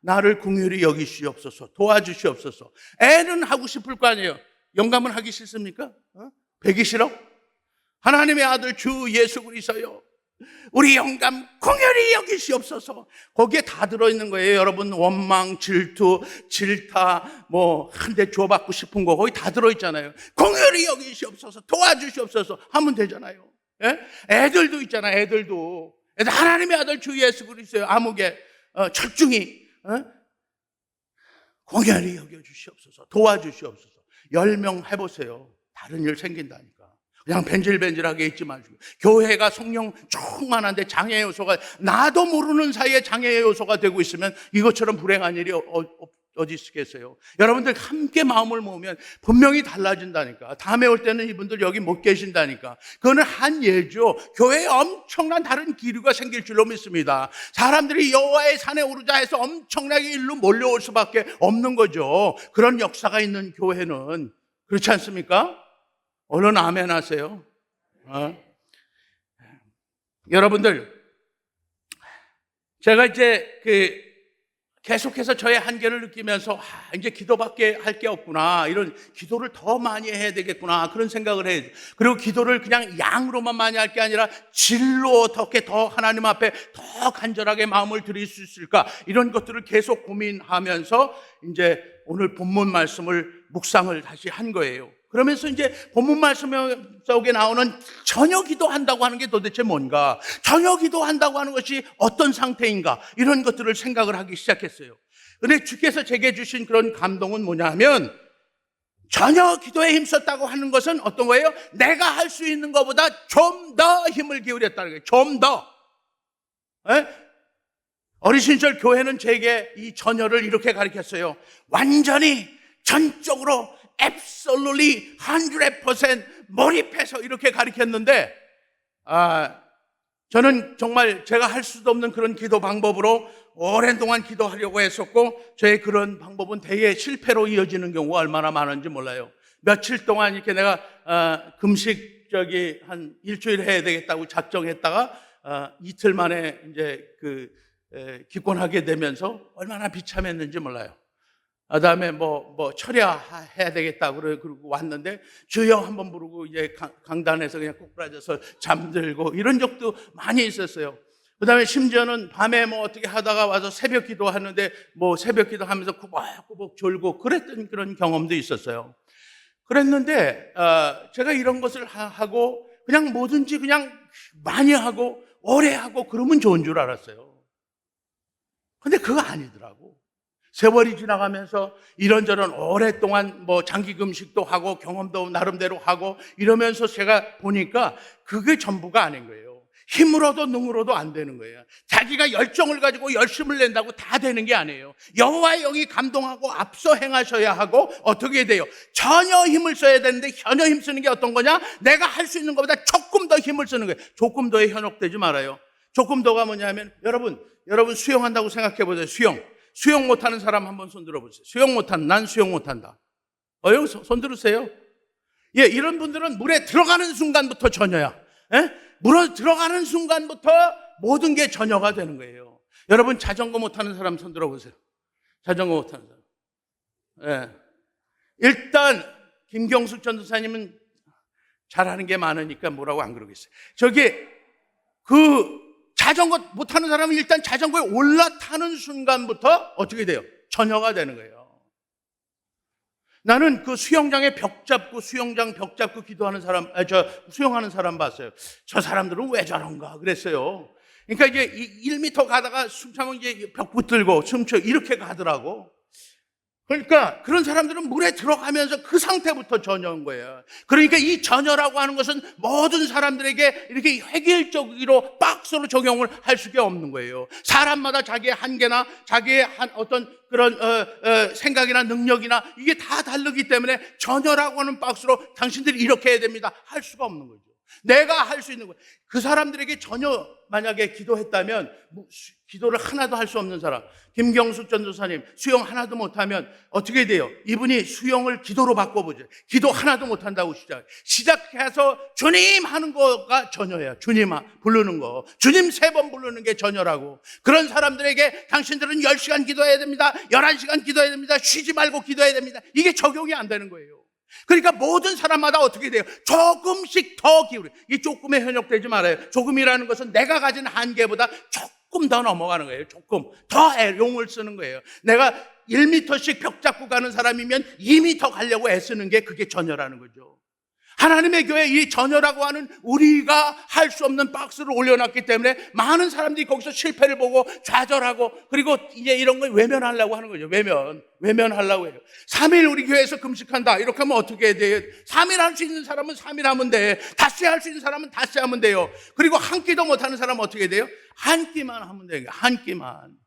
나를 긍휼히 여기시옵소서, 도와주시옵소서. 애는 하고 싶을 거 아니에요. 영감은 하기 싫습니까? 배기 싫어? 하나님의 아들 주 예수 그리스도여 우리 영감 긍휼히 여기시옵소서. 거기에 다 들어있는 거예요. 여러분 원망, 질투, 질타, 뭐 한 대 줘받고 싶은 거 거기 다 들어있잖아요. 긍휼히 여기시옵소서, 도와주시옵소서 하면 되잖아요. 예? 애들도 있잖아요. 애들도 하나님의 아들 주 예수 그리스도여 아무개 철중히 긍휼히 여겨주시옵소서, 도와주시옵소서. 10명 해보세요. 다른 일 생긴다니까. 그냥 벤질벤질하게 있지 마시고. 교회가 성령 충만한데 장애 요소가 나도 모르는 사이에 장애 요소가 되고 있으면 이것처럼 불행한 일이 어디 있겠어요. 여러분들 함께 마음을 모으면 분명히 달라진다니까. 다음에 올 때는 이분들 여기 못 계신다니까. 그거는 한 예죠. 교회에 엄청난 다른 기류가 생길 줄로 믿습니다. 사람들이 여호와의 산에 오르자 해서 엄청나게 일로 몰려올 수밖에 없는 거죠. 그런 역사가 있는 교회는. 그렇지 않습니까? 얼른 아멘 하세요. 여러분들, 제가 이제 계속해서 저의 한계를 느끼면서 이제 기도밖에 할 게 없구나, 이런 기도를 더 많이 해야 되겠구나, 그런 생각을 해요. 그리고 기도를 그냥 양으로만 많이 할 게 아니라 질로 어떻게 더 하나님 앞에 더 간절하게 마음을 드릴 수 있을까, 이런 것들을 계속 고민하면서 이제 오늘 본문 말씀을 묵상을 다시 한 거예요. 그러면서 이제 본문 말씀 속에 나오는 전혀 기도한다고 하는 게 도대체 뭔가, 전혀 기도한다고 하는 것이 어떤 상태인가, 이런 것들을 생각을 하기 시작했어요. 그런데 주께서 제게 주신 그런 감동은 뭐냐 하면, 전혀 기도에 힘썼다고 하는 것은 어떤 거예요? 내가 할 수 있는 것보다 좀 더 힘을 기울였다는 거예요. 좀 더. 어린 시절 교회는 제게 이 전혀를 이렇게 가르쳤어요. 완전히 전적으로 absolutely 100% 몰입해서 이렇게 가르쳤는데, 저는 정말 제가 할 수도 없는 그런 기도 방법으로 오랜 동안 기도하려고 했었고, 저의 그런 방법은 대개 실패로 이어지는 경우가 얼마나 많은지 몰라요. 며칠 동안 이렇게 내가 금식 한 일주일 해야 되겠다고 작정했다가 이틀 만에 이제 기권하게 되면서 얼마나 비참했는지 몰라요. 그다음에 철야해야 되겠다 그러고 왔는데 주여 한번 부르고 이제 강단에서 그냥 꼬꾸라져서 잠들고 이런 적도 많이 있었어요. 그다음에 심지어는 밤에 어떻게 하다가 와서 새벽 기도하는데 새벽 기도하면서 꾸벅꾸벅 졸고 그랬던 그런 경험도 있었어요. 그랬는데 제가 이런 것을 하고 그냥 뭐든지 그냥 많이 하고 오래 하고 그러면 좋은 줄 알았어요. 근데 그거 아니더라고. 세월이 지나가면서 이런저런 오랫동안 장기 금식도 하고 경험도 나름대로 하고 이러면서 제가 보니까 그게 전부가 아닌 거예요. 힘으로도 능으로도 안 되는 거예요. 자기가 열정을 가지고 열심을 낸다고 다 되는 게 아니에요. 여호와의 영이 감동하고 앞서 행하셔야 하고 어떻게 돼요? 전혀 힘을 써야 되는데 전혀 힘 쓰는 게 어떤 거냐? 내가 할 수 있는 것보다 조금 더 힘을 쓰는 거예요. 조금 더에 현혹되지 말아요. 조금 더가 뭐냐면 여러분 수영한다고 생각해 보세요. 수영 못하는 사람 한번 손 들어보세요. 난 수영 못한다. 여기 손 들으세요. 예, 이런 분들은 물에 들어가는 순간부터 전혀야. 물에 들어가는 순간부터 모든 게 전혀가 되는 거예요. 여러분 자전거 못하는 사람 손 들어보세요. 자전거 못하는 사람. 예. 일단 김경숙 전도사님은 잘하는 게 많으니까 뭐라고 안 그러겠어요. 자전거 못하는 사람은 일단 자전거에 올라타는 순간부터 어떻게 돼요? 전혀가 되는 거예요. 나는 수영장에 수영장 벽 잡고 기도하는 사람, 수영하는 사람 봤어요. 저 사람들은 왜 저런가 그랬어요. 그러니까 이제 1m 가다가 숨 참으면 이제 벽 붙들고 숨쉬어 이렇게 가더라고. 그러니까 그런 사람들은 물에 들어가면서 그 상태부터 전혀인 거예요. 그러니까 이 전혀라고 하는 것은 모든 사람들에게 이렇게 획일적으로 박스로 적용을 할 수가 없는 거예요. 사람마다 자기의 한계나 자기의 어떤 그런 생각이나 능력이나 이게 다 다르기 때문에 전혀라고 하는 박스로 당신들이 이렇게 해야 됩니다 할 수가 없는 거죠. 내가 할 수 있는 거예요. 그 사람들에게 전혀 만약에 기도했다면 기도를 하나도 할 수 없는 사람, 김경숙 전도사님 수영 하나도 못하면 어떻게 돼요? 이분이 수영을 기도로 바꿔보죠. 기도 하나도 못한다고 시작해서 주님 하는 거가 전혀야. 주님 부르는 거, 주님 3번 부르는 게 전혀라고. 그런 사람들에게 당신들은 10시간 기도해야 됩니다, 11시간 기도해야 됩니다, 쉬지 말고 기도해야 됩니다, 이게 적용이 안 되는 거예요. 그러니까 모든 사람마다 어떻게 돼요? 조금씩 더 기울여. 이 조금에 현혹되지 말아요. 조금이라는 것은 내가 가진 한계보다 조금 더 넘어가는 거예요. 조금 더 용을 쓰는 거예요. 내가 1m씩 벽 잡고 가는 사람이면 2m 가려고 애쓰는 게 그게 전혀라는 거죠. 하나님의 교회 이 전혀라고 하는 우리가 할 수 없는 박스를 올려놨기 때문에 많은 사람들이 거기서 실패를 보고 좌절하고, 그리고 이제 이런 걸 외면하려고 하는 거죠. 외면하려고 해요. 3일 우리 교회에서 금식한다, 이렇게 하면 어떻게 돼요? 3일 할 수 있는 사람은 3일 하면 돼. 닷새 할 수 있는 사람은 닷새 하면 돼요. 그리고 한 끼도 못하는 사람은 어떻게 돼요? 한 끼만 하면 돼요. 한 끼만.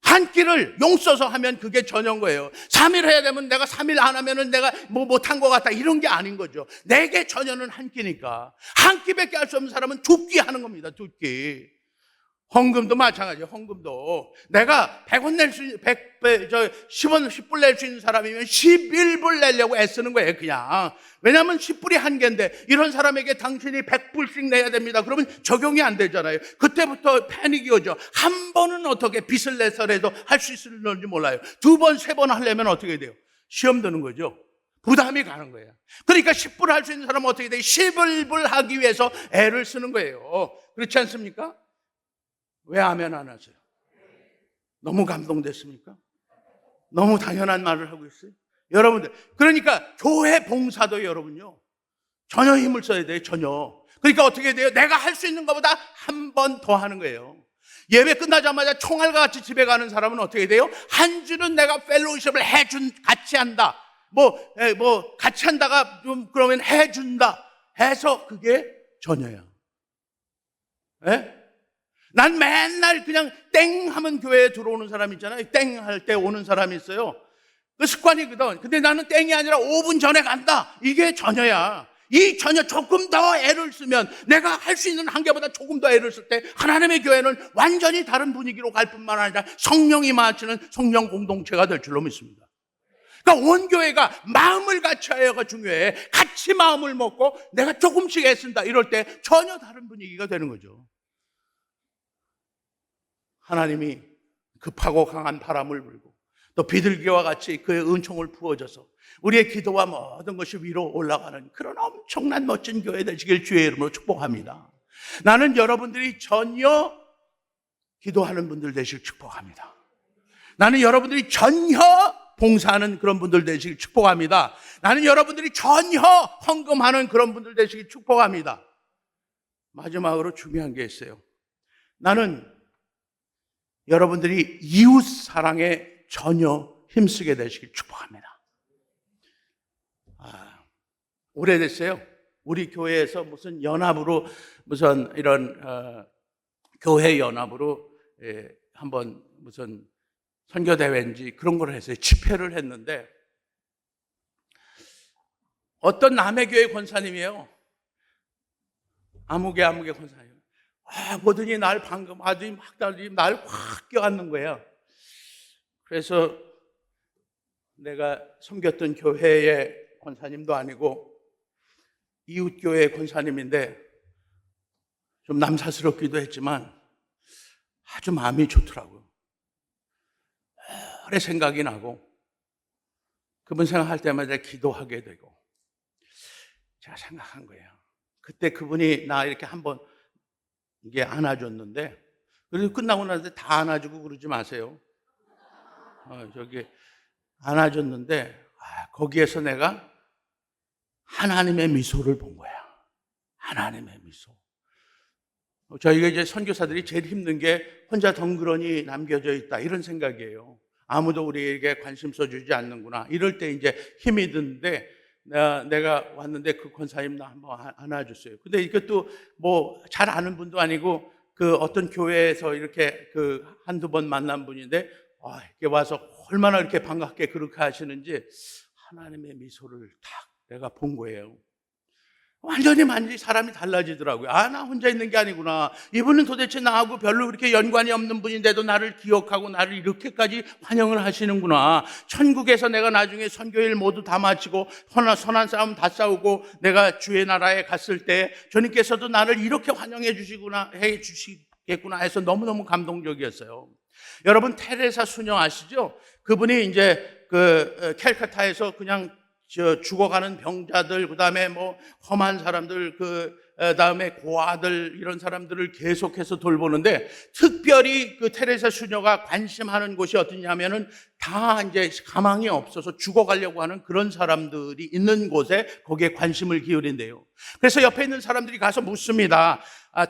한 끼를 용 써서 하면 그게 전혀인 거예요. 3일 해야 되면 내가 3일 안 하면은 내가 뭐 못한 것 같다, 이런 게 아닌 거죠. 내게 전혀는 한 끼니까. 한 끼밖에 할 수 없는 사람은 2끼 하는 겁니다. 2끼. 헌금도 마찬가지예요. 헌금도 내가 100원 낼 수, 10원, 10불 낼 수 있는 사람이면 11불 내려고 애쓰는 거예요, 그냥. 왜냐하면 10불이 한계인데, 이런 사람에게 당신이 100불씩 내야 됩니다, 그러면 적용이 안 되잖아요. 그때부터 패닉이 오죠. 한 번은 어떻게 빚을 내서라도 할 수 있을지 몰라요. 2번, 3번 하려면 어떻게 돼요? 시험 드는 거죠. 부담이 가는 거예요. 그러니까 10불 할 수 있는 사람은 어떻게 돼요? 11불 하기 위해서 애를 쓰는 거예요. 그렇지 않습니까? 왜 아멘 안 하세요? 너무 감동됐습니까? 너무 당연한 말을 하고 있어요. 여러분들, 그러니까 교회 봉사도 여러분요, 전혀 힘을 써야 돼요. 전혀. 그러니까 어떻게 돼요? 내가 할 수 있는 것보다 한 번 더 하는 거예요. 예배 끝나자마자 총알과 같이 집에 가는 사람은 어떻게 돼요? 한 주는 내가 펠로우십을 같이 한다. 같이 한다가 좀 그러면 해준다 해서 그게 전혀야. 예? 난 맨날 그냥 땡 하면 교회에 들어오는 사람 있잖아요. 땡 할 때 오는 사람이 있어요. 그 습관이거든. 근데 나는 땡이 아니라 5분 전에 간다, 이게 전혀야. 이 전혀 조금 더 애를 쓰면, 내가 할 수 있는 한계보다 조금 더 애를 쓸 때 하나님의 교회는 완전히 다른 분위기로 갈 뿐만 아니라 성령이 마치는 성령 공동체가 될 줄로 믿습니다. 그러니까 온 교회가 마음을 같이 하여가 중요해. 같이 마음을 먹고 내가 조금씩 애쓴다, 이럴 때 전혀 다른 분위기가 되는 거죠. 하나님이 급하고 강한 바람을 불고 또 비둘기와 같이 그의 은총을 부어줘서 우리의 기도와 모든 것이 위로 올라가는 그런 엄청난 멋진 교회 되시길 주의 이름으로 축복합니다. 나는 여러분들이 전혀 기도하는 분들 되시길 축복합니다. 나는 여러분들이 전혀 봉사하는 그런 분들 되시길 축복합니다. 나는 여러분들이 전혀 헌금하는 그런 분들 되시길 축복합니다. 마지막으로 중요한 게 있어요. 나는 여러분들이 이웃 사랑에 전혀 힘쓰게 되시길 축복합니다. 오래됐어요. 우리 교회에서 무슨 연합으로, 무슨 이런 교회 연합으로 한번 무슨 선교대회인지 그런 걸 했어요. 집회를 했는데 어떤 남의 교회 권사님이에요. 아무개 권사님. 보더니 날 방금 아주 막 날 확 껴안는 거예요. 그래서 내가 섬겼던 교회의 권사님도 아니고 이웃교회 권사님인데 좀 남사스럽기도 했지만 아주 마음이 좋더라고요. 오래 생각이 나고 그분 생각할 때마다 기도하게 되고, 제가 생각한 거예요. 그때 그분이 나 이렇게 한번 이게 안아줬는데, 그래도 끝나고 나서 다 안아주고 그러지 마세요. 저기 안아줬는데 거기에서 내가 하나님의 미소를 본 거야. 하나님의 미소. 저희가 이제 선교사들이 제일 힘든 게 혼자 덩그러니 남겨져 있다, 이런 생각이에요. 아무도 우리에게 관심 써주지 않는구나. 이럴 때 이제 힘이 드는데, 내가 왔는데 그 권사님 나 한번 안아줬어요. 근데 이것도 뭐 잘 아는 분도 아니고 그 어떤 교회에서 이렇게 그 한두 번 만난 분인데, 이렇게 와서 얼마나 이렇게 반갑게 그렇게 하시는지 하나님의 미소를 딱 내가 본 거예요. 완전히 사람이 달라지더라고요. 아, 나 혼자 있는 게 아니구나. 이분은 도대체 나하고 별로 그렇게 연관이 없는 분인데도 나를 기억하고 나를 이렇게까지 환영을 하시는구나. 천국에서 내가 나중에 선교일 모두 다 마치고 선한 싸움 다 싸우고 내가 주의 나라에 갔을 때 주님께서도 나를 이렇게 환영해 주시겠구나 해서 너무너무 감동적이었어요. 여러분, 테레사 수녀 아시죠? 그분이 이제 캘커타에서 그냥 죽어가는 병자들, 그 다음에 험한 사람들, 다음에 고아들, 이런 사람들을 계속해서 돌보는데, 특별히 테레사 수녀가 관심하는 곳이 어디냐면은 다 이제 가망이 없어서 죽어가려고 하는 그런 사람들이 있는 곳에 거기에 관심을 기울인대요. 그래서 옆에 있는 사람들이 가서 묻습니다.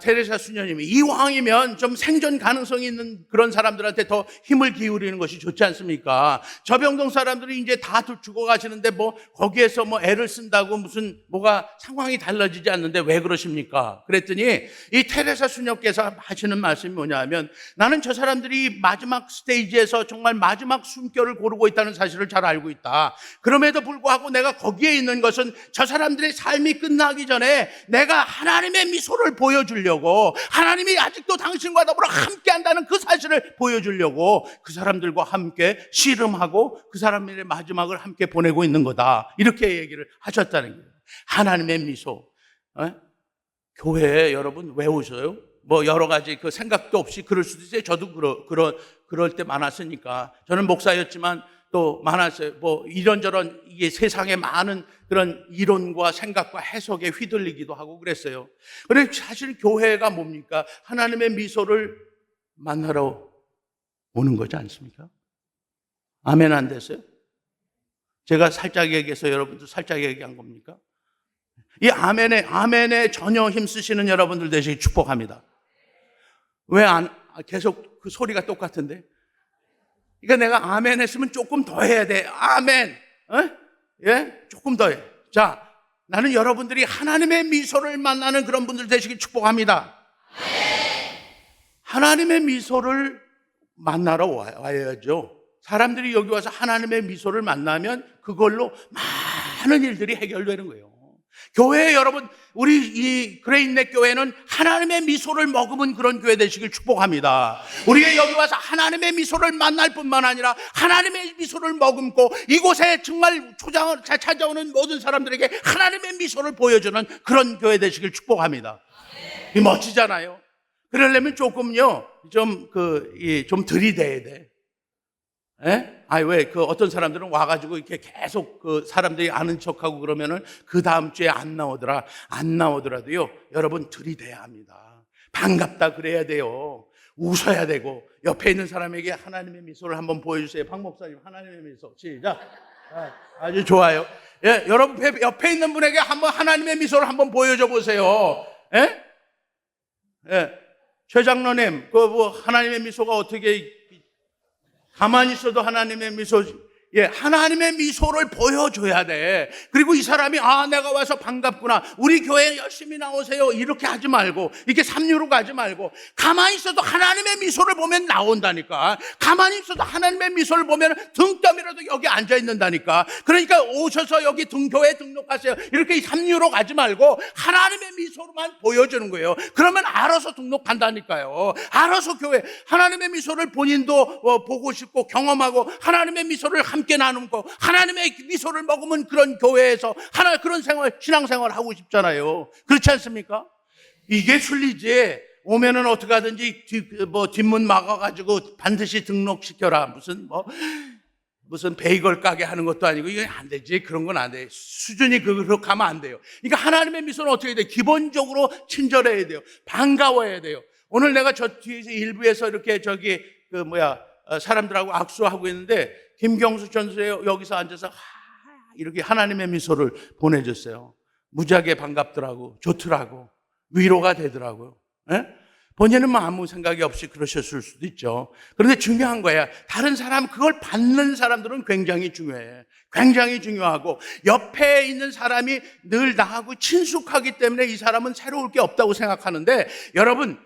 테레사 수녀님이 이왕이면 좀 생존 가능성이 있는 그런 사람들한테 더 힘을 기울이는 것이 좋지 않습니까? 저병동 사람들이 이제 다 죽어가시는데 거기에서 애를 쓴다고 뭐가 상황이 달라지지 않는데 왜 그러십니까? 그랬더니 이 테레사 수녀께서 하시는 말씀이 뭐냐면, 나는 저 사람들이 마지막 스테이지에서 정말 마지막 숨결을 고르고 있다는 사실을 잘 알고 있다. 그럼에도 불구하고 내가 거기에 있는 것은 저 사람들의 삶이 끝나기 전에 내가 하나님의 미소를 보여주려고, 하나님이 아직도 당신과 더불어 함께 한다는 그 사실을 보여주려고 그 사람들과 함께 씨름하고 그 사람들의 마지막을 함께 보내고 있는 거다. 이렇게 얘기를 하셨다는 거예요. 하나님의 미소. 교회에 여러분 왜 오셔요? 여러 가지 생각도 없이 그럴 수도 있어요. 저도 그럴 때 많았으니까. 저는 목사였지만 또 많았어요. 이런저런 이게 세상에 많은 그런 이론과 생각과 해석에 휘둘리기도 하고 그랬어요. 그런데 사실 교회가 뭡니까? 하나님의 미소를 만나러 오는 거지 않습니까? 아멘 안 됐어요? 제가 살짝 얘기해서 여러분도 살짝 얘기한 겁니까? 이 아멘에 전혀 힘쓰시는 여러분들 되시기 축복합니다. 계속 그 소리가 똑같은데? 그러니까 내가 아멘 했으면 조금 더 해야 돼. 아멘. 예? 조금 더 해. 자, 나는 여러분들이 하나님의 미소를 만나는 그런 분들 되시기 축복합니다. 하나님의 미소를 만나러 와야죠. 사람들이 여기 와서 하나님의 미소를 만나면 그걸로 많은 일들이 해결되는 거예요. 교회 여러분, 우리 이 그레인넷 교회는 하나님의 미소를 머금은 그런 교회 되시길 축복합니다. 우리가 여기 와서 하나님의 미소를 만날 뿐만 아니라 하나님의 미소를 머금고 이곳에 정말 찾아오는 모든 사람들에게 하나님의 미소를 보여주는 그런 교회 되시길 축복합니다. 이 멋지잖아요. 그러려면 조금요, 좀 들이대야 돼. 예? 어떤 사람들은 와가지고 이렇게 계속 사람들이 아는 척하고 그러면은 그 다음 주에 안 나오더라도요, 여러분 들이대야 합니다. 반갑다 그래야 돼요. 웃어야 되고, 옆에 있는 사람에게 하나님의 미소를 한번 보여주세요. 박 목사님, 하나님의 미소. 시작. 아주 좋아요. 예, 여러분 옆에 있는 분에게 한번 하나님의 미소를 한번 보여줘 보세요. 예? 예. 최 장로님, 하나님의 미소가 어떻게, 가만히 있어도 하나님의 미소, 하나님의 미소를 보여줘야 돼. 그리고 이 사람이 내가 와서 반갑구나, 우리 교회에 열심히 나오세요, 이렇게 하지 말고, 이렇게 삼류로 가지 말고, 가만히 있어도 하나님의 미소를 보면 나온다니까. 가만히 있어도 하나님의 미소를 보면 등떠미라도 여기 앉아 있는다니까. 그러니까 오셔서 여기 교회에 등록하세요, 이렇게 삼류로 가지 말고 하나님의 미소로만 보여주는 거예요. 그러면 알아서 등록한다니까요. 알아서 교회 하나님의 미소를 본인도 보고 싶고 경험하고 하나님의 미소를 함께 나누고 하나님의 미소를 머금은 그런 교회에서 그런 신앙생활 하고 싶잖아요. 그렇지 않습니까? 이게 순리지. 오면은 어떻게 하든지 뒷문 막아가지고 반드시 등록시켜라. 무슨 베이글 가게 하는 것도 아니고 이게 안 되지. 그런 건 안 돼. 수준이 그렇게 가면 안 돼요. 그러니까 하나님의 미소는 어떻게 돼요? 기본적으로 친절해야 돼요. 반가워야 돼요. 오늘 내가 저 뒤에서 일부에서 이렇게 사람들하고 악수하고 있는데 김경수 전수에 여기서 앉아서 이렇게 하나님의 미소를 보내줬어요. 무지하게 반갑더라고, 좋더라고, 위로가 되더라고요. 예? 본인은 아무 생각이 없이 그러셨을 수도 있죠. 그런데 중요한 거야. 다른 사람, 그걸 받는 사람들은 굉장히 중요해. 굉장히 중요하고, 옆에 있는 사람이 늘 나하고 친숙하기 때문에 이 사람은 새로울 게 없다고 생각하는데, 여러분,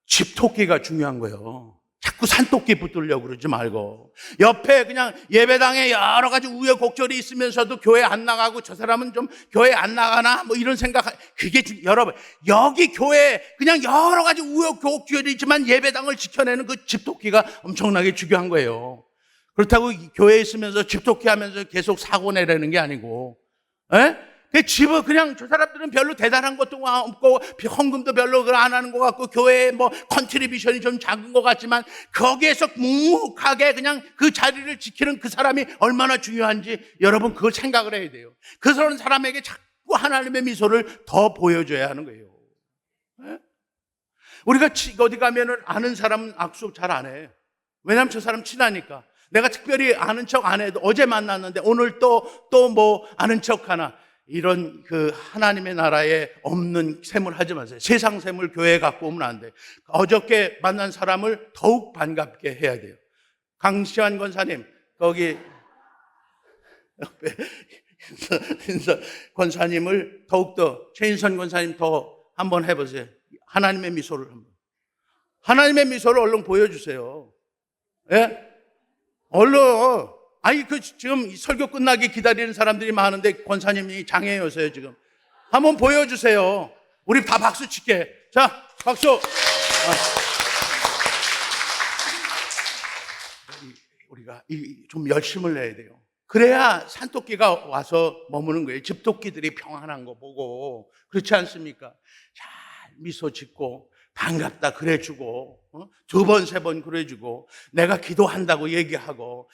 집토끼가 중요한 거예요. 자꾸 산토끼 붙들려고 그러지 말고 옆에 그냥 예배당에 여러 가지 우여곡절이 있으면서도 교회 안 나가고 저 사람은 좀 교회 안 나가나 뭐 이런 생각, 그게 여러분 여기 교회 그냥 여러 가지 우여곡절이 있지만 예배당을 지켜내는 그 집토끼가 엄청나게 중요한 거예요. 그렇다고 교회에 있으면서 집토끼 하면서 계속 사고 내라는 게 아니고, 그 집을 그냥 저 사람들은 별로 대단한 것도 없고 헌금도 별로 안 하는 것 같고 교회에 뭐 컨트리뷰션이 좀 작은 것 같지만 거기에서 묵묵하게 그냥 그 자리를 지키는 그 사람이 얼마나 중요한지 여러분 그걸 생각을 해야 돼요. 그 사람에게 자꾸 하나님의 미소를 더 보여줘야 하는 거예요. 우리가 어디 가면은 아는 사람은 악수 잘 안 해. 왜냐하면 저 사람 친하니까. 내가 특별히 아는 척 안 해도 어제 만났는데 오늘 또 뭐 아는 척 하나. 이런 그 하나님의 나라에 없는 셈을 하지 마세요. 세상 셈을 교회에 갖고 오면 안 돼. 어저께 만난 사람을 더욱 반갑게 해야 돼요. 강시환 권사님, 거기 권사님을 더욱더, 최인선 권사님 더 한번 해보세요. 하나님의 미소를 한번. 하나님의 미소를 얼른 보여주세요. 예? 얼른. 아니, 지금 설교 끝나기 기다리는 사람들이 많은데 권사님이 장애여서요, 지금. 한번 보여주세요. 우리 다 박수 칠게. 자, 박수. 우리가 좀 열심을 내야 돼요. 그래야 산토끼가 와서 머무는 거예요. 집토끼들이 평안한 거 보고. 그렇지 않습니까? 잘 미소 짓고 반갑다 그래주고, 두 번, 세 번 그래주고, 내가 기도한다고 얘기하고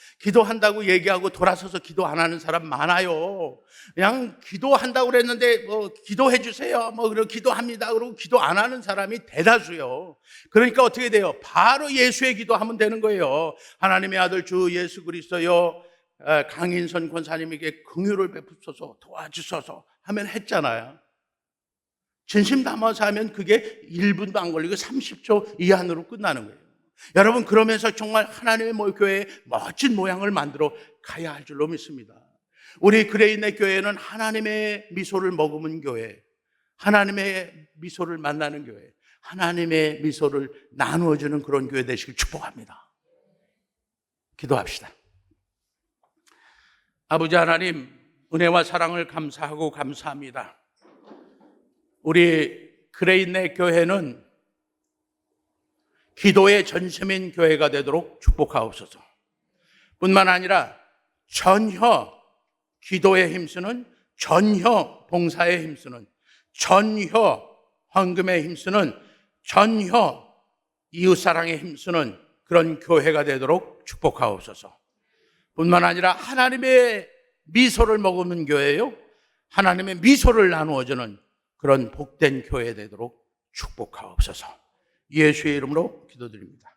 돌아서서 기도 안 하는 사람 많아요. 그냥 기도한다고 그랬는데, 기도해 주세요. 그리고 기도합니다. 그러고 기도 안 하는 사람이 대다수요. 그러니까 어떻게 돼요? 바로 예수의 기도하면 되는 거예요. 하나님의 아들 주 예수 그리스도여, 강인선 권사님에게 긍휼을 베푸소서, 도와주소서 하면 했잖아요. 진심 담아서 하면 그게 1분도 안 걸리고 30초 이안으로 끝나는 거예요. 여러분, 그러면서 정말 하나님의 교회의 멋진 모양을 만들어 가야 할 줄로 믿습니다. 우리 그레이네 교회는 하나님의 미소를 머금은 교회, 하나님의 미소를 만나는 교회, 하나님의 미소를 나누어주는 그런 교회 되시길 축복합니다. 기도합시다. 아버지 하나님, 은혜와 사랑을 감사하고 감사합니다. 우리 그레이네 교회는 기도의 전심인 교회가 되도록 축복하옵소서. 뿐만 아니라 전혀 기도에 힘쓰는, 전혀 봉사에 힘쓰는, 전혀 헌금에 힘쓰는, 전혀 이웃사랑에 힘쓰는 그런 교회가 되도록 축복하옵소서. 뿐만 아니라 하나님의 미소를 머금는 교회요, 하나님의 미소를 나누어주는 그런 복된 교회 되도록 축복하옵소서. 예수의 이름으로 기도드립니다.